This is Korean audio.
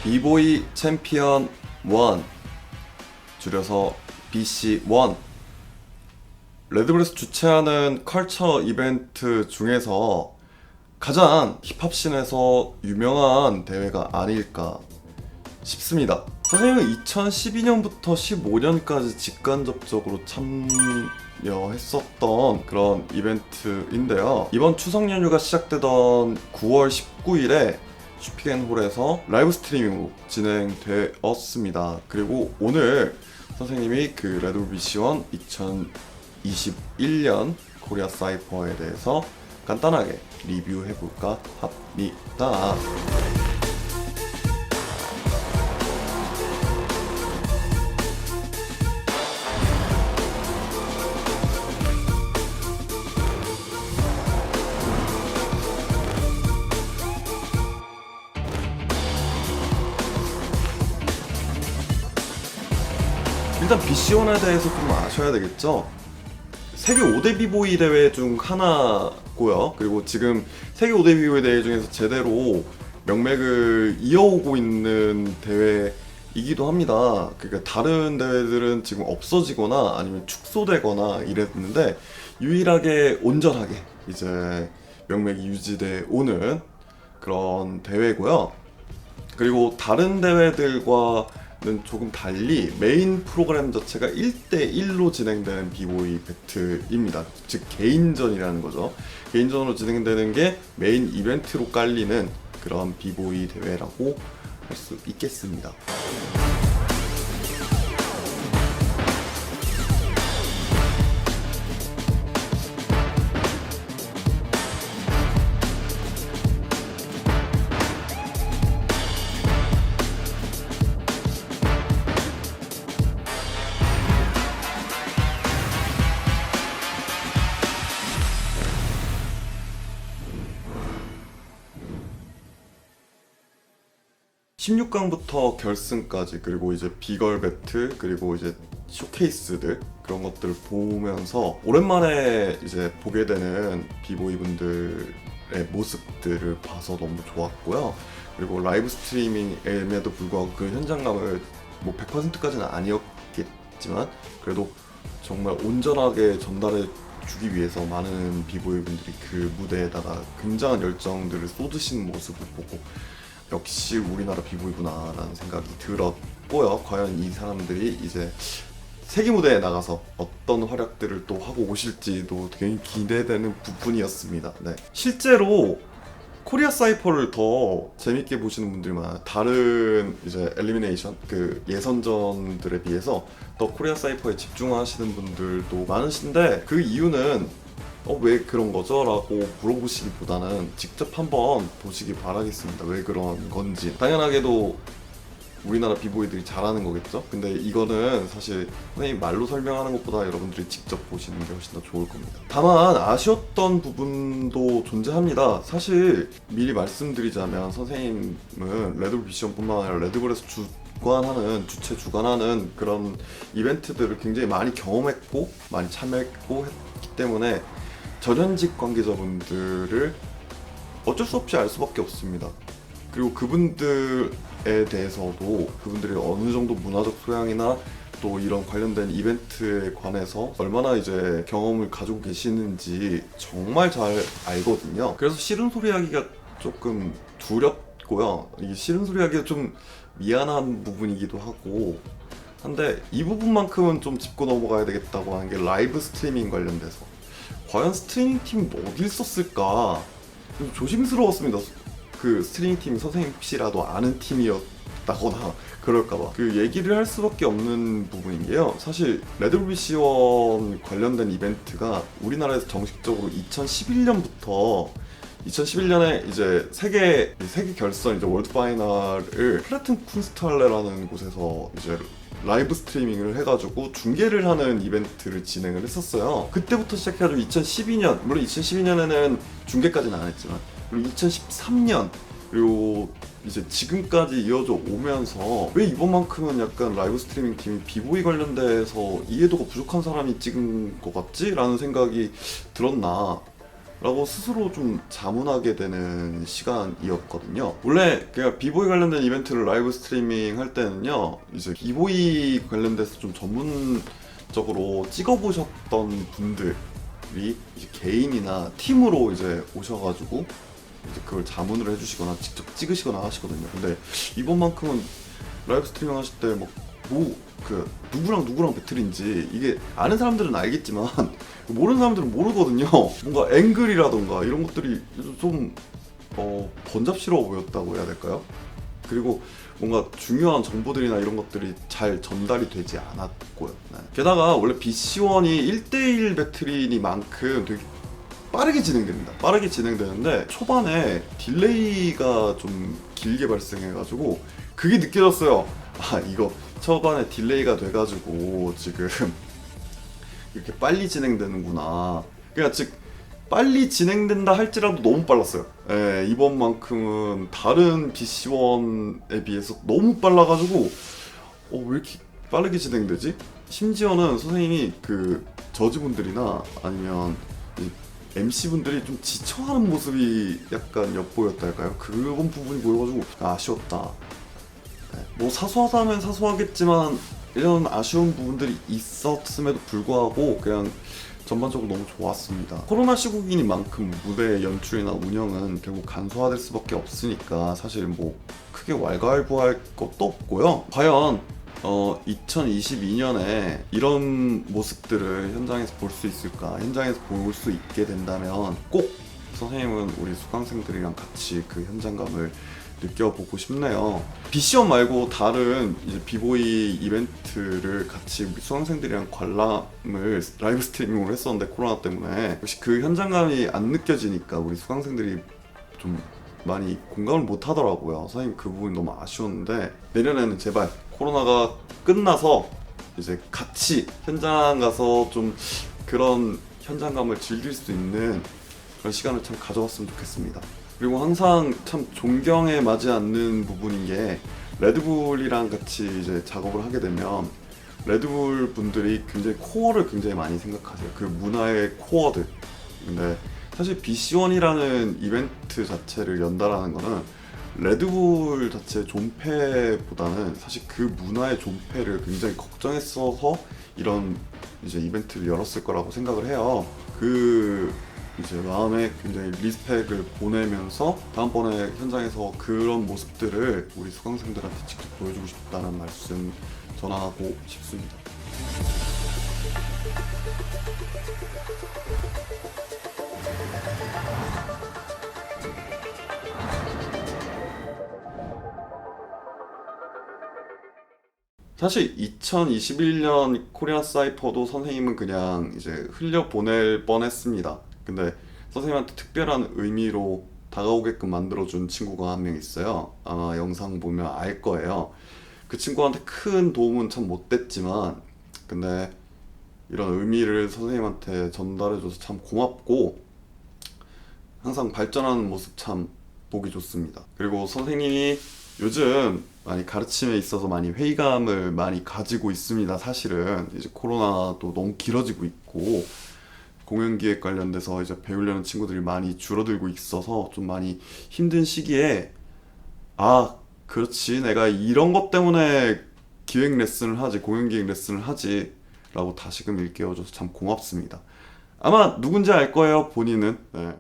비보이 챔피언 1, 줄여서 BC1. 레드불에서 주최하는 컬처 이벤트 중에서 가장 힙합씬에서 유명한 대회가 아닐까 싶습니다. 선생님은 2012년부터 15년까지 직간접적으로 참여했었던 그런 이벤트인데요. 이번 추석 연휴가 시작되던 9월 19일에 슈피겐홀에서 라이브 스트리밍으로 진행되었습니다. 그리고 오늘 선생님이 그 레드불 BC1 2021년 코리아 사이퍼에 대해서 간단하게 리뷰해볼까 합니다. 일단 BC1에 대해서 좀 아셔야 되겠죠? 세계 5대 비보이 대회 중 하나고요. 그리고 지금 세계 5대 비보이 대회 중에서 제대로 명맥을 이어오고 있는 대회이기도 합니다. 그러니까 다른 대회들은 지금 없어지거나 아니면 축소되거나 이랬는데 유일하게 온전하게 이제 명맥이 유지돼 오는 그런 대회고요. 그리고 다른 대회들과 는 조금 달리 메인 프로그램 자체가 1대1로 진행되는 비보이 배틀입니다. 즉 개인전이라는 거죠. 개인전으로 진행되는 게 메인 이벤트로 깔리는 그런 비보이 대회라고 할 수 있겠습니다. 16강부터 결승까지, 그리고 이제 비걸 배틀, 그리고 이제 쇼케이스들, 그런 것들을 보면서 오랜만에 이제 보게 되는 비보이 분들의 모습들을 봐서 너무 좋았고요. 그리고 라이브 스트리밍임에도 불구하고 그 현장감을 뭐 100%까지는 아니었겠지만 그래도 정말 온전하게 전달해 주기 위해서 많은 비보이 분들이 그 무대에다가 굉장한 열정들을 쏟으시는 모습을 보고 역시 우리나라 비보이구나 라는 생각이 들었고요. 과연 이 사람들이 이제 세계 무대에 나가서 어떤 활약들을 또 하고 오실지도 굉장히 기대되는 부분이었습니다. 네. 실제로 코리아 사이퍼를 더 재밌게 보시는 분들이 많아요. 다른 이제 엘리미네이션 그 예선전들에 비해서 더 코리아 사이퍼에 집중하시는 분들도 많으신데 그 이유는 왜 그런 거죠? 라고 물어보시기보다는 직접 한번 보시기 바라겠습니다. 왜 그런 건지. 당연하게도 우리나라 비보이들이 잘하는 거겠죠? 근데 이거는 사실 선생님이 말로 설명하는 것보다 여러분들이 직접 보시는 게 훨씬 더 좋을 겁니다. 다만 아쉬웠던 부분도 존재합니다. 사실 미리 말씀드리자면 선생님은 레드불 BC1뿐만 아니라 레드불에서 주관하는 그런 이벤트들을 굉장히 많이 경험했고 많이 참여했고 했기 때문에 전현직 관계자분들을 어쩔 수 없이 알 수밖에 없습니다. 그리고 그분들에 대해서도 그분들이 어느 정도 문화적 소양이나 또 이런 관련된 이벤트에 관해서 얼마나 이제 경험을 가지고 계시는지 정말 잘 알거든요. 그래서 싫은 소리 하기가 조금 두렵고요. 이게 싫은 소리 하기가 좀 미안한 부분이기도 하고 한데 이 부분만큼은 좀 짚고 넘어가야 되겠다고 하는 게 라이브 스트리밍 관련돼서 과연 스트리밍 팀이 어딜 썼을까 좀 조심스러웠습니다. 그 스트리밍 팀이 선생님 혹시라도 아는 팀이었다거나 그럴까봐 그 얘기를 할 수밖에 없는 부분인 게요. 사실 레드불 BC1 관련된 이벤트가 우리나라에서 정식적으로 2011년에 이제 세계 결선 이제 월드 파이널을 플래튼 쿤스트할레라는 곳에서 이제 라이브 스트리밍을 해가지고 중계를 하는 이벤트를 진행을 했었어요. 그때부터 시작해가지고 2012년, 물론 2012년에는 중계까지는 안 했지만, 그리고 2013년, 그리고 이제 지금까지 이어져 오면서 왜 이번만큼은 약간 라이브 스트리밍 팀이 비보이 관련돼서 이해도가 부족한 사람이 찍은 것 같지? 라는 생각이 들었나. 라고 스스로 좀 자문하게 되는 시간이었거든요. 원래 그냥 비보이 관련된 이벤트를 라이브 스트리밍 할 때는요, 이제 비보이 관련돼서 좀 전문적으로 찍어보셨던 분들이 이제 개인이나 팀으로 이제 오셔가지고 이제 그걸 자문을 해주시거나 직접 찍으시거나 하시거든요. 근데 이번만큼은 라이브 스트리밍 하실 때 그 누구랑 배틀인지 이게 아는 사람들은 알겠지만 모르는 사람들은 모르거든요. 뭔가 앵글이라던가 이런 것들이 좀 번잡스러워 보였다고 해야 될까요? 그리고 뭔가 중요한 정보들이나 이런 것들이 잘 전달이 되지 않았고요. 네. 게다가 원래 BC1이 1대1 배틀이니만큼 되게 빠르게 진행됩니다. 빠르게 진행되는데 초반에 딜레이가 좀 길게 발생해가지고 그게 느껴졌어요. 아, 이거 초반에 딜레이가 돼가지고 지금 이렇게 빨리 진행되는구나. 그러니까 즉 빨리 진행된다 할지라도 너무 빨랐어요. 예, 이번만큼은 다른 BC1에 비해서 너무 빨라가지고 왜 이렇게 빠르게 진행되지? 심지어는 선생님이 그 저지분들이나 아니면 MC분들이 좀 지쳐하는 모습이 약간 엿보였다 할까요? 그런 부분이 보여가지고 아쉬웠다. 뭐 사소하다면 사소하겠지만 이런 아쉬운 부분들이 있었음에도 불구하고 그냥 전반적으로 너무 좋았습니다. 코로나 시국이니만큼 무대 연출이나 운영은 결국 간소화될 수밖에 없으니까 사실 뭐 크게 왈가왈부할 것도 없고요. 과연 2022년에 이런 모습들을 현장에서 볼 수 있을까? 현장에서 볼 수 있게 된다면 꼭 선생님은 우리 수강생들이랑 같이 그 현장감을 느껴보고 싶네요. BC1 말고 다른 이제 비보이 이벤트를 같이 우리 수강생들이랑 관람을 라이브 스트리밍으로 했었는데 코로나 때문에 역시 그 현장감이 안 느껴지니까 우리 수강생들이 좀 많이 공감을 못 하더라고요. 선생님 그 부분이 너무 아쉬웠는데 내년에는 제발 코로나가 끝나서 이제 같이 현장 가서 좀 그런 현장감을 즐길 수 있는 그런 시간을 참 가져왔으면 좋겠습니다. 그리고 항상 참 존경에 맞지 않는 부분인 게 레드불이랑 같이 이제 작업을 하게 되면 레드불 분들이 굉장히 코어를 굉장히 많이 생각하세요. 그 문화의 코어들. 근데 사실 BC1이라는 이벤트 자체를 연다라는 거는 레드불 자체의 존폐보다는 사실 그 문화의 존폐를 굉장히 걱정했어서 이런 이제 이벤트를 열었을 거라고 생각을 해요. 그 이제 마음에 굉장히 리스펙을 보내면서 다음번에 현장에서 그런 모습들을 우리 수강생들한테 직접 보여주고 싶다는 말씀 전하고 싶습니다. 사실 2021년 코리안 사이퍼도 선생님은 그냥 이제 흘려보낼 뻔했습니다. 근데 선생님한테 특별한 의미로 다가오게끔 만들어준 친구가 한 명 있어요. 아마 영상 보면 알 거예요. 그 친구한테 큰 도움은 참 못 됐지만 근데 이런 의미를 선생님한테 전달해줘서 참 고맙고 항상 발전하는 모습 참 보기 좋습니다. 그리고 선생님이 요즘 많이 가르침에 있어서 많이 회의감을 많이 가지고 있습니다. 사실은 이제 코로나도 너무 길어지고 있고 공연 기획 관련돼서 이제 배우려는 친구들이 많이 줄어들고 있어서 좀 많이 힘든 시기에 그렇지 내가 이런 것 때문에 기획 레슨을 하지 공연 기획 레슨을 하지 라고 다시금 일깨워줘서 참 고맙습니다. 아마 누군지 알 거예요 본인은. 네.